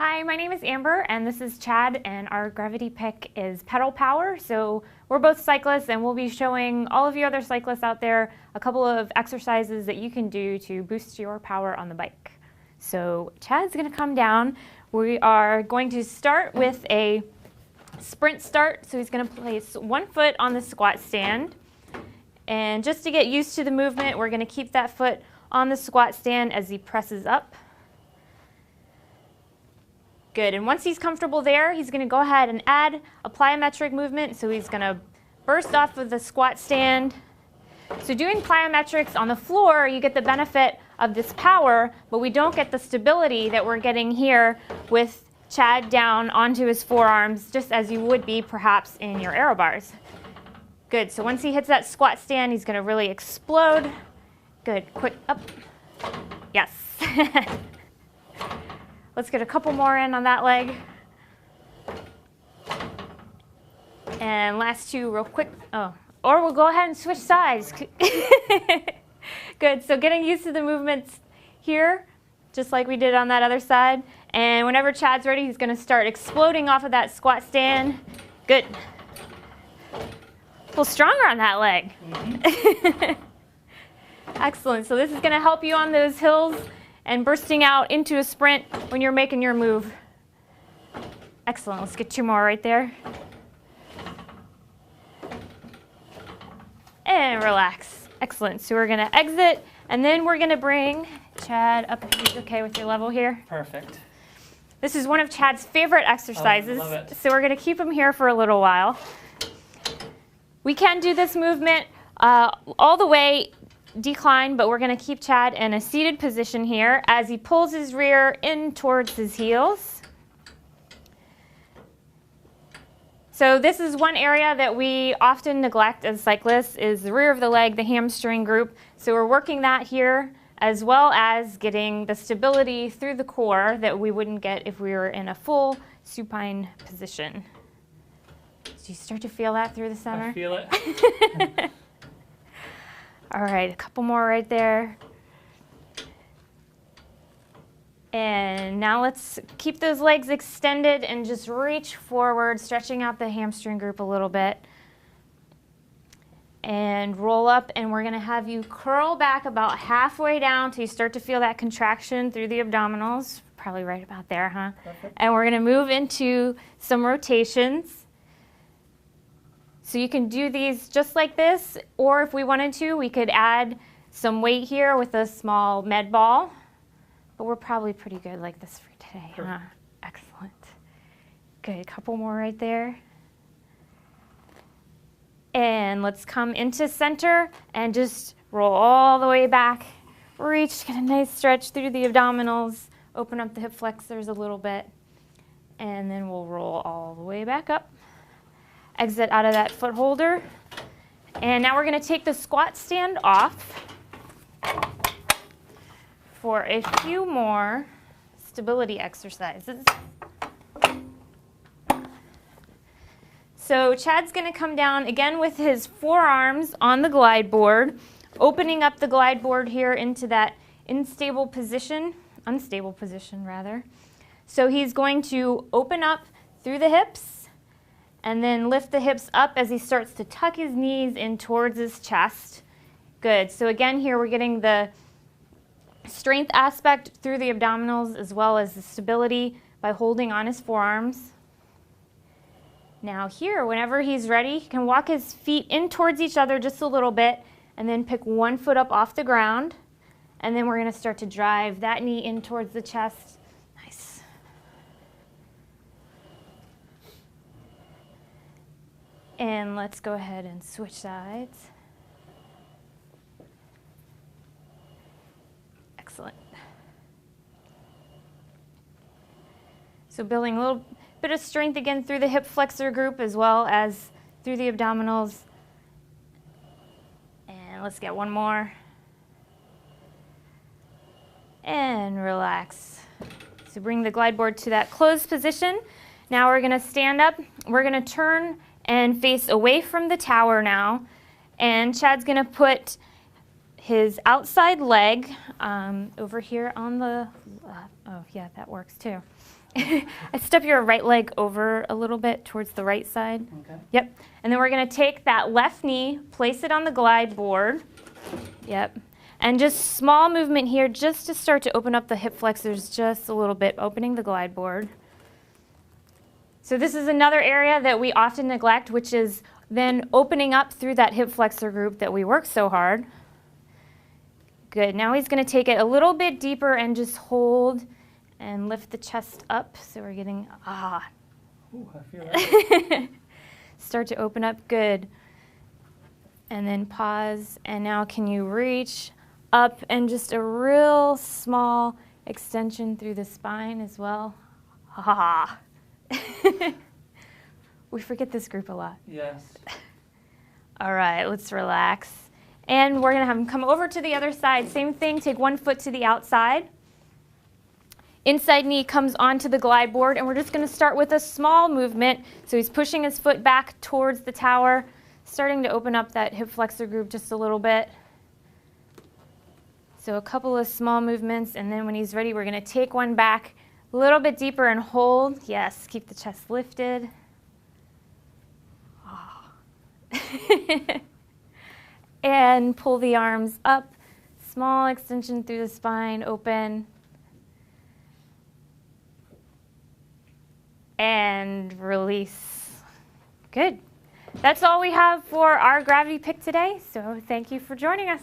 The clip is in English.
Hi, my name is Amber and this is Chad, and our gravity pick is pedal power. So we're both cyclists and we'll be showing all of you other cyclists out there a couple of exercises that you can do to boost your power on the bike. So Chad's going to come down. We are going to start with a sprint start. So he's going to place one foot on the squat stand. And just to get used to the movement, we're going to keep that foot on the squat stand as he presses up. Good, and once he's comfortable there, he's going to go ahead and add a plyometric movement. So he's going to burst off of the squat stand. So doing plyometrics on the floor, you get the benefit of this power, but we don't get the stability that we're getting here with Chad down onto his forearms, just as you would be perhaps in your aero bars. Good, so once he hits that squat stand, he's going to really explode. Good, quick up. Yes. Let's get a couple more in on that leg. And last two real quick. Oh, or we'll go ahead and switch sides. Good, so getting used to the movements here, just like we did on that other side. And whenever Chad's ready, he's gonna start exploding off of that squat stand. Good. A little stronger on that leg. Mm-hmm. Excellent, so this is gonna help you on those hills and bursting out into a sprint when you're making your move. Excellent, let's get two more right there. And relax, excellent. So we're gonna exit, and then we're gonna bring Chad up. Are you okay with your level here? Perfect. This is one of Chad's favorite exercises, love it. So we're gonna keep him here for a little while. We can do this movement all the way decline, but we're going to keep Chad in a seated position here as he pulls his rear in towards his heels. So this is one area that we often neglect as cyclists, is the rear of the leg, the hamstring group. So we're working that here, as well as getting the stability through the core that we wouldn't get if we were in a full supine position. Do you start to feel that through the center? I feel it. All right, a couple more right there. And now let's keep those legs extended and just reach forward, stretching out the hamstring group a little bit. And roll up, and we're gonna have you curl back about halfway down till you start to feel that contraction through the abdominals. Probably right about there, huh? Perfect. And we're gonna move into some rotations. So you can do these just like this, or if we wanted to, we could add some weight here with a small med ball. But we're probably pretty good like this for today, huh? Excellent. Good, a couple more right there. And let's come into center and just roll all the way back. Reach, get a nice stretch through the abdominals, open up the hip flexors a little bit, and then we'll roll all the way back up. Exit out of that foot holder. And now we're going to take the squat stand off for a few more stability exercises. So Chad's going to come down again with his forearms on the glide board, opening up the glide board here into that unstable position rather. So he's going to open up through the hips, and then lift the hips up as he starts to tuck his knees in towards his chest. Good, so again here we're getting the strength aspect through the abdominals as well as the stability by holding on his forearms. Now here, whenever he's ready, he can walk his feet in towards each other just a little bit and then pick one foot up off the ground. And then we're gonna start to drive that knee in towards the chest. Nice. And let's go ahead and switch sides. Excellent. So building a little bit of strength again through the hip flexor group as well as through the abdominals. And let's get one more. And relax. So bring the glide board to that closed position. Now we're gonna stand up. We're gonna turn and face away from the tower now. And Chad's gonna put his outside leg over here on the, oh yeah, that works too. Step your right leg over a little bit towards the right side. Okay. Yep. And then we're going to take that left knee, place it on the glide board. Yep. And just small movement here just to start to open up the hip flexors just a little bit, opening the glide board. So this is another area that we often neglect, which is then opening up through that hip flexor group that we work so hard. Good. Now he's going to take it a little bit deeper and just hold and lift the chest up. So we're getting, Ooh, I feel that. Start to open up. Good. And then pause. And now can you reach up and just a real small extension through the spine as well. We forget this group a lot. Yes. All right, let's relax. And we're going to have him come over to the other side. Same thing, take one foot to the outside. Inside knee comes onto the glide board, and we're just going to start with a small movement. So he's pushing his foot back towards the tower, starting to open up that hip flexor group just a little bit. So a couple of small movements, and then when he's ready, we're going to take one back a little bit deeper and hold. Yes, keep the chest lifted. And pull the arms up. Small extension through the spine, open. And release. Good. That's all we have for our gravity pick today, so thank you for joining us.